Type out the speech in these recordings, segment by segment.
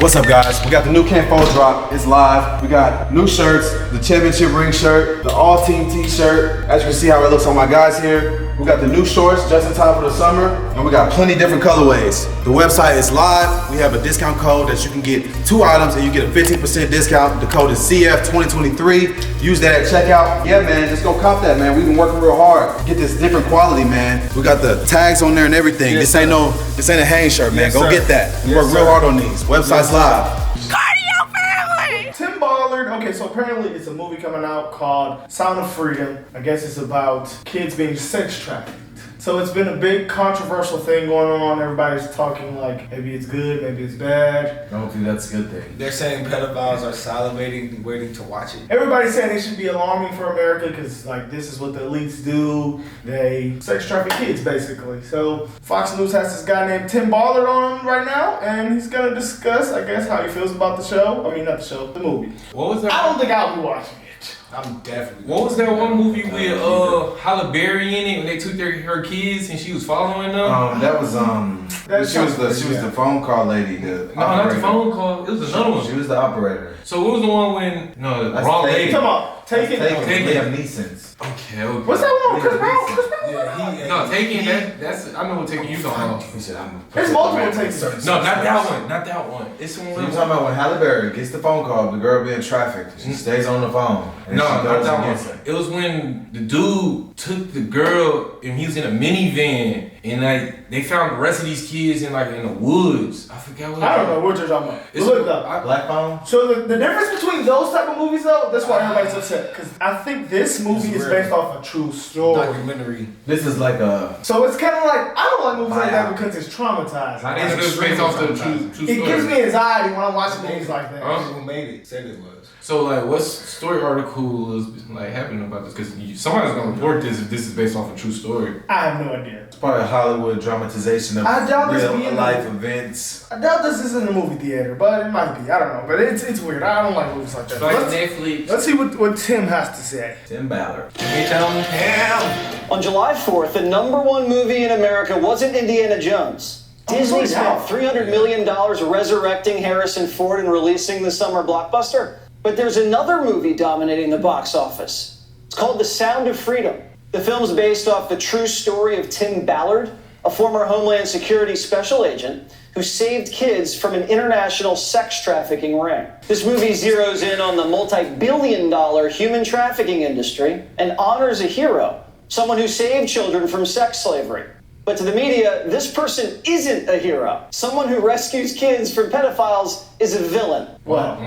What's up, guys? We got the new Camp Fold drop. It's live. We got new shirts, the championship ring shirt, the all-team t-shirt. As you can see how it looks on my guys here. We got the new shorts just in time for the summer, and we got plenty different colorways. The website is live. We have a discount code that you can get 2 items and you get a 15% discount. The code is CF2023. Use that at checkout. Yeah, man, just go cop that, man. We've been working real hard to get this different quality, man. We got the tags on there and everything. Yes, this ain't a hang shirt, man. Yes, go sir. get that. We Yes, work real sir. hard on these. Website's live. Cardio family! Tim Ballard. Okay, so apparently it's a movie coming out called Sound of Freedom. I guess it's about kids being sex trafficked. So it's been a big controversial thing going on. Everybody's talking like maybe it's good, maybe it's bad. I don't think that's a good thing. They're saying pedophiles are salivating, waiting to watch it. Everybody's saying it should be alarming for America because like this is what the elites do. They sex traffic kids basically. So Fox News has this guy named Tim Ballard on right now, and he's gonna discuss, I guess, how he feels about the show. I mean, not the show, the movie. What was that? I don't think I'll be watching it. I'm definitely. What was that one movie with Halle Berry in it when they took her kids and she was following them? That was That she was the phone call lady. No, not the phone call. It was another one. She was the operator. So what was the one when the That's wrong Taken. lady? Come on, take it. Taken. Liam Neeson's. Okay. What's that one? Chris Brown? Chris Brown? No, Taken. That's I know what Taken you talking about. He said, There's multiple takes. No, not that one. Not that one. It's the So one. you talking about when Halle Berry gets the phone call, the girl being trafficked, she stays on the phone. And No, she not goes that against one. her. It was when the dude took the girl and he was in a minivan and like they found the rest of these kids in the woods. I forgot what. I don't know what you're talking about. It's- Look it up. Black phone? So the difference between those type of movies though, that's why everybody's upset. Because I think this movie is based off a true story. Documentary. This is like a. So it's kind of like, I don't like movies like that Wow. because it's traumatizing. I think it was based off the true story. It gives me anxiety when I'm watching movies like that. Huh? Who made it said it was. So what story article is happening about this? Because somebody's gonna report this if this is based off a true story. I have no idea. It's probably a Hollywood dramatization of I doubt this real being life events. I doubt this is in the movie theater, but it might be. I don't know. But it's weird. I don't like movies like that. Like Let's, Netflix. let's see what Tim has to say. Tim Ballard. Can you tell them? On July 4th, the #1 movie in America wasn't Indiana Jones. Disney spent $300 million resurrecting Harrison Ford and releasing the summer blockbuster. But there's another movie dominating the box office. It's called The Sound of Freedom. The film's based off the true story of Tim Ballard, a former Homeland Security special agent who saved kids from an international sex trafficking ring. This movie zeroes in on the multi-billion-dollar human trafficking industry and honors a hero, someone who saved children from sex slavery. But to the media, this person isn't a hero. Someone who rescues kids from pedophiles is a villain. Well,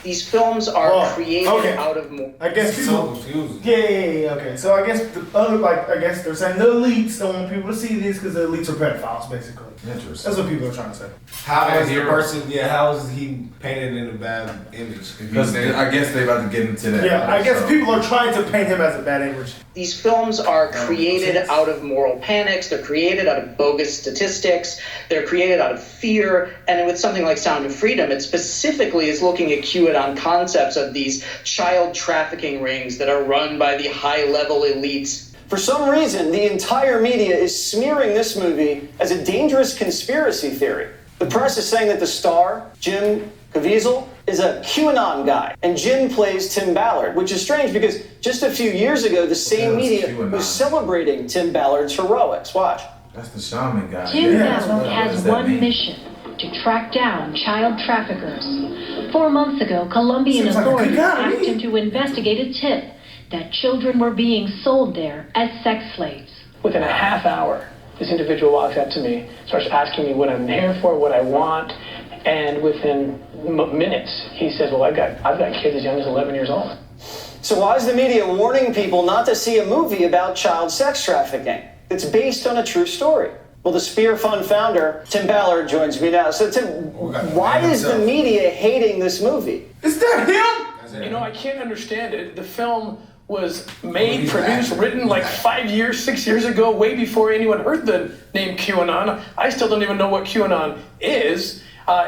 These films are created okay. out of more. I guess It's people. so confusing. Yeah. Okay. So I guess the other, I guess they're saying the elites don't want people to see this because the elites are pedophiles, basically. Interesting. That's what people are trying to say. How is the hero. person? Yeah, how is he painted in a bad image? Because I guess they about to get into that. Yeah, I guess so. people are trying to paint him as a bad image. These films are created out of moral panics. They're created out of bogus statistics. They're created out of fear. And with something like Sound of Freedom, it specifically is looking at QAnon concepts of these child trafficking rings that are run by the high-level elites. For some reason, the entire media is smearing this movie as a dangerous conspiracy theory. The press is saying that the star, Jim Caviezel, is a QAnon guy, and Jim plays Tim Ballard, which is strange because just a few years ago, the same media QAnon? was celebrating Tim Ballard's heroics. Watch. That's the shaman guy. Tim Yeah. Ballard What has does that one mean? mission: to track down child traffickers. 4 months ago, Colombian Seems like a good authorities guy to asked me. him to investigate a tip that children were being sold there as sex slaves. Within a half hour, this individual walks up to me, starts asking me what I'm here for, what I want, and within minutes, he says, well, I've got kids as young as 11 years old. So why is the media warning people not to see a movie about child sex trafficking that's based on a true story? Well, the Spear Fund founder, Tim Ballard, joins me now. So, Tim, why is the media hating this movie? Is that him? You know, I can't understand it. The film was made, produced, written like 5 years, 6 years ago, way before anyone heard the name QAnon. I still don't even know what QAnon is.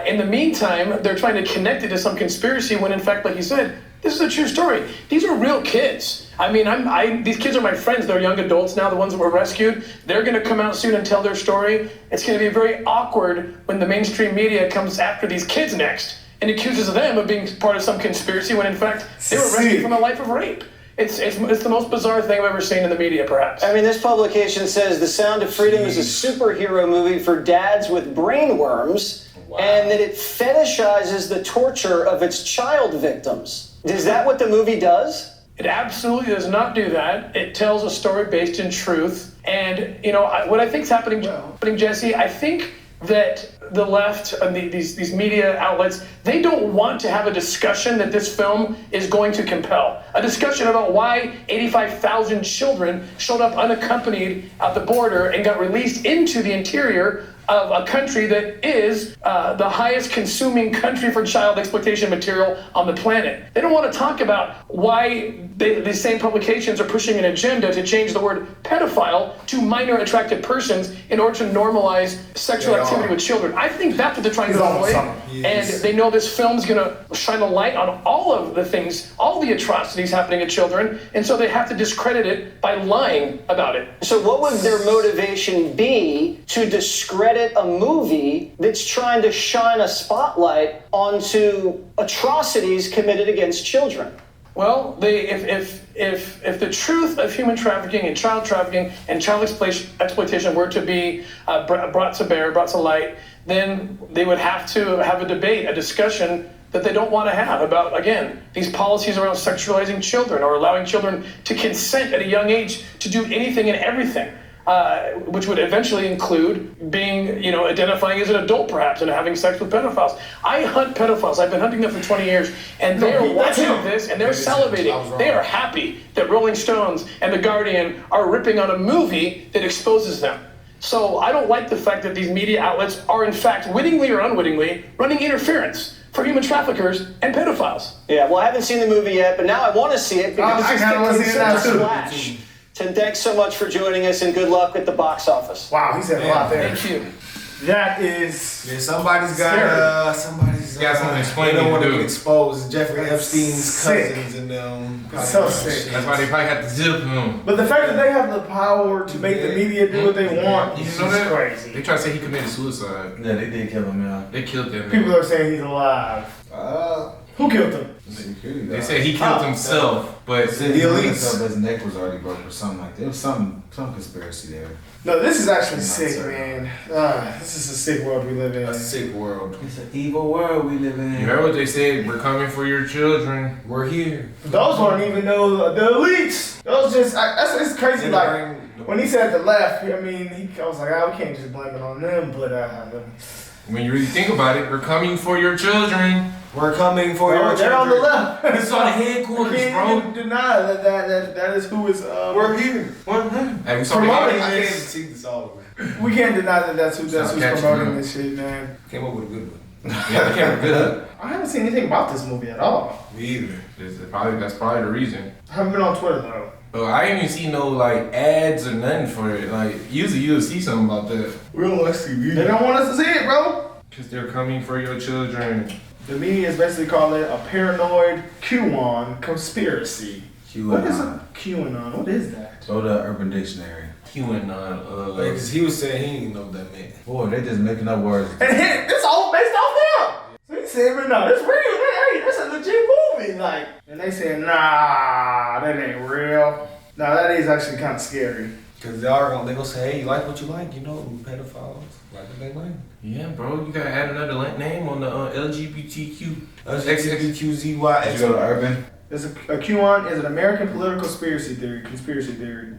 In the meantime, they're trying to connect it to some conspiracy when, in fact, like you said, This is a true story. These are real kids. I mean, these kids are my friends. They're young adults now, the ones that were rescued. They're going to come out soon and tell their story. It's going to be very awkward when the mainstream media comes after these kids next and accuses them of being part of some conspiracy when in fact they were rescued from a life of rape. It's the most bizarre thing I've ever seen in the media, perhaps. I mean, this publication says The Sound of Freedom is a superhero movie for dads with brain worms, and that it fetishizes the torture of its child victims. Is that what the movie does? It absolutely does not do that. It tells a story based in truth. And, you know, what I think is happening, Jesse, I think that the left and these media outlets, they don't want to have a discussion that this film is going to compel. A discussion about why 85,000 children showed up unaccompanied at the border and got released into the interior of a country that is the highest consuming country for child exploitation material on the planet. They don't want to talk about why these same publications are pushing an agenda to change the word pedophile to minor attracted persons in order to normalize sexual activity with children. I think that's what they're trying to avoid. And they know this film's going to shine a light on all of the things, all the atrocities happening to children, and so they have to discredit it by lying about it. So what would their motivation be to discredit a movie that's trying to shine a spotlight onto atrocities committed against children? Well, if the truth of human trafficking and child exploitation were to be brought to light, then they would have to have a debate, a discussion that they don't want to have about, again, these policies around sexualizing children or allowing children to consent at a young age to do anything and everything. Which would eventually include being, identifying as an adult perhaps and having sex with pedophiles. I hunt pedophiles. I've been hunting them for 20 years, and they're watching this and they're salivating. They are happy that Rolling Stones and The Guardian are ripping on a movie that exposes them. So I don't like the fact that these media outlets are in fact, wittingly or unwittingly, running interference for human traffickers and pedophiles. Yeah, well, I haven't seen the movie yet, but now I want to see it because I kind of want to see it now too. Flash. Tim, thanks so much for joining us, and good luck at the box office. Wow, he said a lot there. Thank you. That is. Yeah, somebody's got something to explain. They don't want to do. get exposed. Jeffrey Epstein's sick. cousins and them. So sick. That's why they probably had to zip him. But the fact that they have the power to make the media do what they want You is know that? crazy. They try to say he committed suicide. Yeah, they did kill him, yeah. They killed him. People are saying he's alive. Who killed him? They said he killed himself, but the elites. His neck was already broke or something like that. There was some conspiracy there. No, this is actually Not sick, certain. man. This is a sick world we live in. A sick world. It's an evil world we live in. you heard what they said? We're coming for your children. We're here. Those weren't even the elites. Those just, it's crazy. Like, when he said the left, I mean, I was like, we can't just blame it on them, but When you really think about it, we're coming for your children. We're coming for your they're children. on the left. It's on the headquarters, You bro. can't deny that is who is. We're here. Hey, we saw Promoting the I can't even this. see this all over. We can't deny that's who's Sounds catchy, promoting man. this shit, man. Came up with a good one. Yeah, they came good. I haven't seen anything about this movie at all. Me either. That's probably the reason. I haven't been on Twitter though. But I ain't even see no like ads or nothing for it. Like usually you'll see something about that. We don't like TV. They don't want us to see it, bro. Cause they're coming for your children. The media is basically calling it a paranoid QAnon conspiracy. What is a QAnon? What is that? Go to Urban Dictionary. QAnon. Because he was saying he didn't know what that meant. Boy, they just making up words. And it's all based off them. So he said, but no, it's real. Hey, that's a legit movie. Like, and they said, nah, that ain't real. Nah, that is actually kind of scary. Because they gonna say, hey, you like what you like, pedophiles. Like what they like. Yeah, bro, you gotta add another name on the LGBTQ. Did you go to Urban? There's a QAnon is an American political conspiracy theory,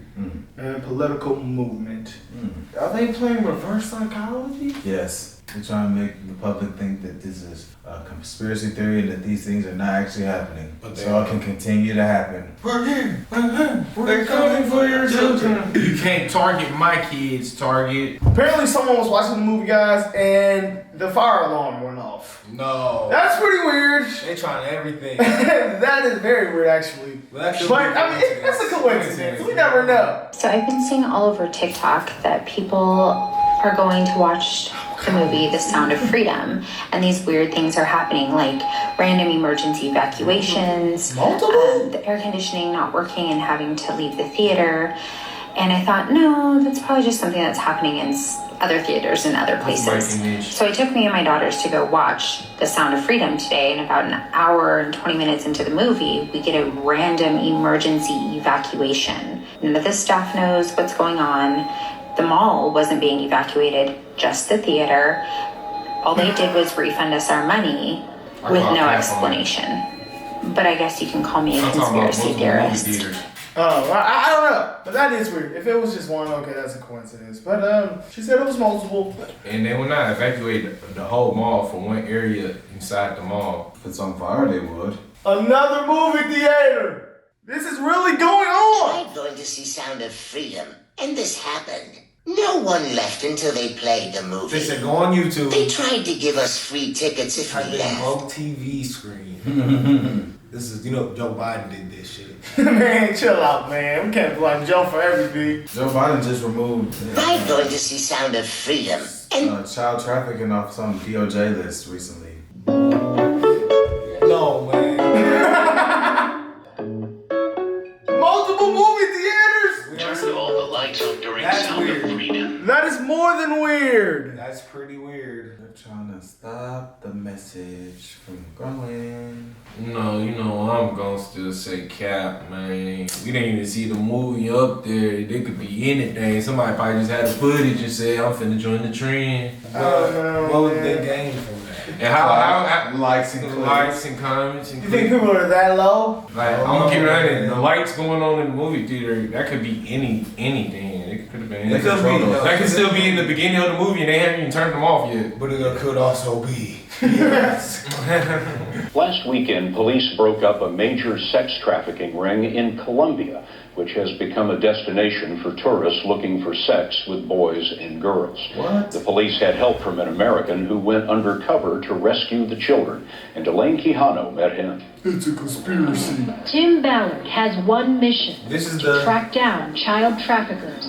and political movement. Are they playing reverse psychology? Yes. They're trying to make the public think that this is a conspiracy theory and that these things are not actually happening. But so it can continue to happen. We're here. We're coming for your children. You can't target my kids, target. Apparently someone was watching the movie, guys, and the fire alarm went off. No. That's pretty weird. They trying everything. That is very weird, actually. But I mean, that's a coincidence. We never know. So I've been seeing all over TikTok that people are going to watch the movie The Sound of Freedom, and these weird things are happening, like random emergency evacuations, the air conditioning not working and having to leave the theater. And I thought, no, that's probably just something that's happening in other theaters and other places. So I took me and my daughters to go watch The Sound of Freedom today, and about an hour and 20 minutes into the movie, we get a random emergency evacuation. None of the staff knows what's going on. The mall wasn't being evacuated, just the theater. All they did was refund us our money with no explanation. But I guess you can call me a conspiracy theorist. Oh, I don't know. But that is weird. If it was just one, okay, that's a coincidence. But she said it was multiple. And they would not evacuate the whole mall from one area inside the mall. If it's on fire, they would. Another movie theater. This is really going on. I'm going to see Sound of Freedom, and this happened. No one left until they played the movie. They said go on YouTube. They tried to give us free tickets if we left. Broke TV screen. This is, Joe Biden did this shit. Man, chill out, man. We can't blame Joe for everything. Joe Biden just removed I'm going to see Sound of Freedom. And child trafficking off some DOJ list recently. No, man. Multiple movie theaters? Turn all the lights on during Sound of Freedom. That is more than weird. That's pretty weird. They're trying to stop the message from growing. No, I'm gonna still say cap, man. We didn't even see the movie up there. They could be anything. Somebody probably just had the footage and said, I'm finna join the trend. What was the game from that? And how likes and comments and You think people are that low? Like, I'm gonna keep it honest. The lights going on in the movie theater, that could be anything. It could have been. That could still be in the beginning of the movie and they haven't even turned them off yet. But it could also be. Yes. Last weekend, police broke up a major sex trafficking ring in Colombia, which has become a destination for tourists looking for sex with boys and girls. What? The police had help from an American who went undercover to rescue the children, and Elaine Quijano met him. It's a conspiracy. Tim Ballard has one mission: This is to track down child traffickers.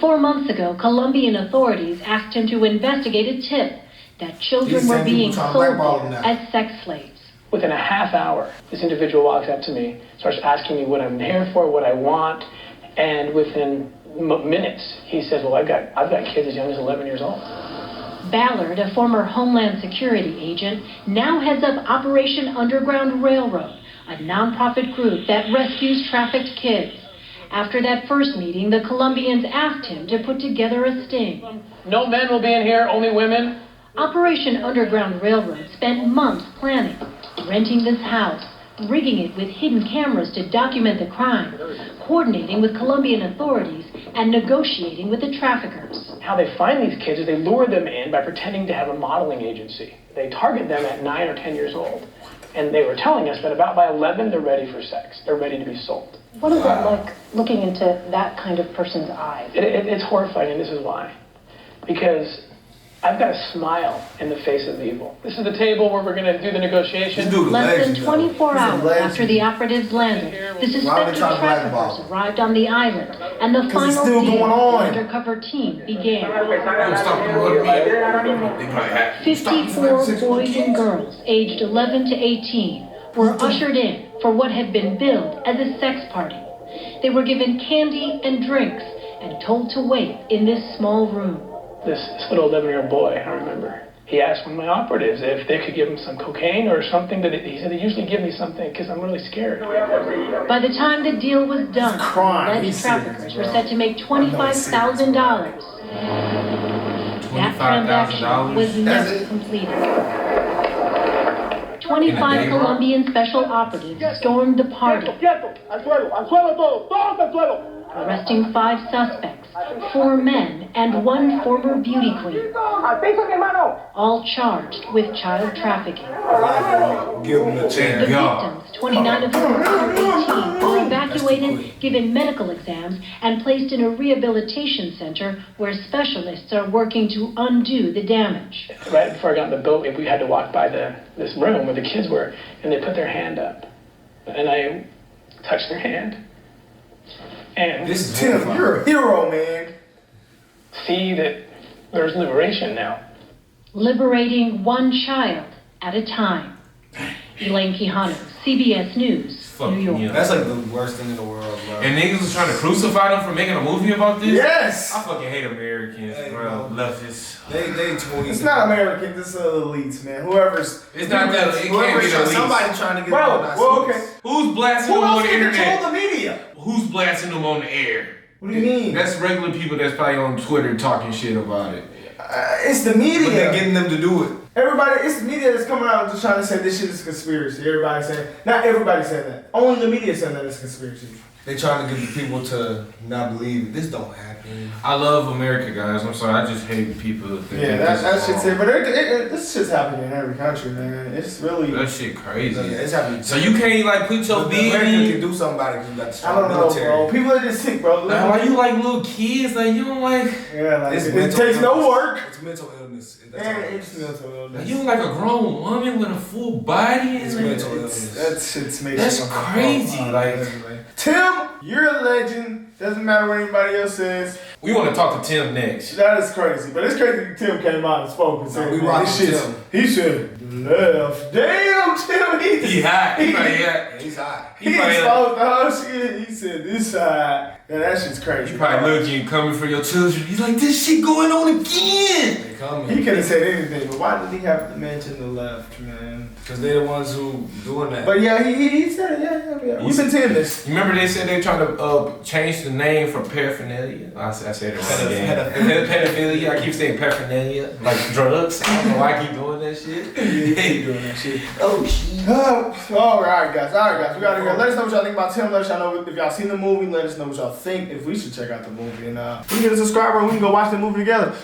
4 months ago, Colombian authorities asked him to investigate a tip that children were being sold there as sex slaves. Within a half hour, this individual walks up to me, starts asking me what I'm here for, what I want, and within minutes, he says, well, I've got kids as young as 11 years old. Ballard, a former Homeland Security agent, now heads up Operation Underground Railroad, a nonprofit group that rescues trafficked kids. After that first meeting, the Colombians asked him to put together a sting. No men will be in here, only women. Operation Underground Railroad spent months planning, renting this house, rigging it with hidden cameras to document the crime, coordinating with Colombian authorities, and negotiating with the traffickers. How they find these kids is they lure them in by pretending to have a modeling agency. They target them at 9 or 10 years old. And they were telling us that about by 11, they're ready for sex. They're ready to be sold. What is it like looking into that kind of person's eyes? It's horrifying, and this is why. Because I've got a smile in the face of evil. This is the table where we're going to do the negotiation. Less than 24 hours after the operatives landed, the suspected traffickers arrived on the island, and the final deal with the undercover team began. 54 boys and girls aged 11 to 18 were ushered in for what had been billed as a sex party. They were given candy and drinks and told to wait in this small room. This little 11-year-old boy, I remember, he asked one of my operatives if they could give him some cocaine or something. He said, they usually give me something because I'm really scared. By the time the deal was done, the alleged traffickers were set to make $25,000. That transaction was never completed. 25 Colombian special operatives stormed the party, arresting 5 suspects, 4 men, and 1 former beauty queen, all charged with child trafficking. Give them a The chance. victims, 29 of whom were 18, were evacuated, given medical exams, and placed in a rehabilitation center where specialists are working to undo the damage. Right before I got in the boat, we had to walk by this room where the kids were, and they put their hand up. And I touched their hand. And This is Tim, you're a hero, man. see that there's liberation now. liberating one child at a time. Elaine Quijano, CBS News, New York. That's like the worst thing in the world, bro. And niggas was trying to crucify them for making a movie about this? Yes! I fucking hate Americans, bro. Leftists. They tweet. It's not Americans, it's elites, man. Whoever's. It's not that. It can't be the elites. Somebody trying to get Well, okay. Who's blasting Who them on else the can internet? control the media? Who's blasting them on the air? What do you mean? That's regular people that's probably on Twitter talking shit about it. It's the media. But they're getting them to do it. Everybody, it's the media that's coming out just trying to say this shit is a conspiracy. Everybody saying, not everybody saying that. Only the media saying that it's a conspiracy. They trying to get the people to not believe it. This don't happen. I love America, guys. I'm sorry. I just hate people that think Yeah, this that is shit's wrong. it. But this shit's happening in every country, man. It's really. That shit crazy. Yeah, it's happening. So you can't like put your big. America can do something about it because you got the I strong don't know, military. bro. People are just sick, bro. Like, why you like little kids? Like you don't like. Yeah, like It's it mental takes no illness. work. It's mental illness. That's And all it it's is. mental Like, illness. you don't like a grown woman with a full body. It's And mental like, illness. That shit's making That's crazy, like- Tim, you're a legend. Doesn't matter what anybody else says. we want to talk to Tim next. That is crazy. But it's crazy that Tim came out and spoke and said, we man, rock this with shit's- Tim. He said, left. Damn, Tim. He hot. He probably hot. Yeah, he's hot. He probably exposed the whole shit. He said, this side. Man, that shit's crazy. You probably looking coming for your children. He's like, this shit going on again. They coming. He could have said anything, but why did he have to mention the left, man? Because they're the ones who doing that. But yeah, he said it. Yeah. We've been seeing this. You remember they said they were trying to change the name from paraphernalia? I said it wrong again. Pedophilia. I keep saying paraphernalia, like drugs. I don't know why I keep doing that shit. He doing that shit. Oh shit. All right, guys. We gotta go. Let us know what y'all think about Tim. Let us know if y'all seen the movie. Let us know what y'all think. If we should check out the movie, and we can get a subscriber and we can go watch the movie together.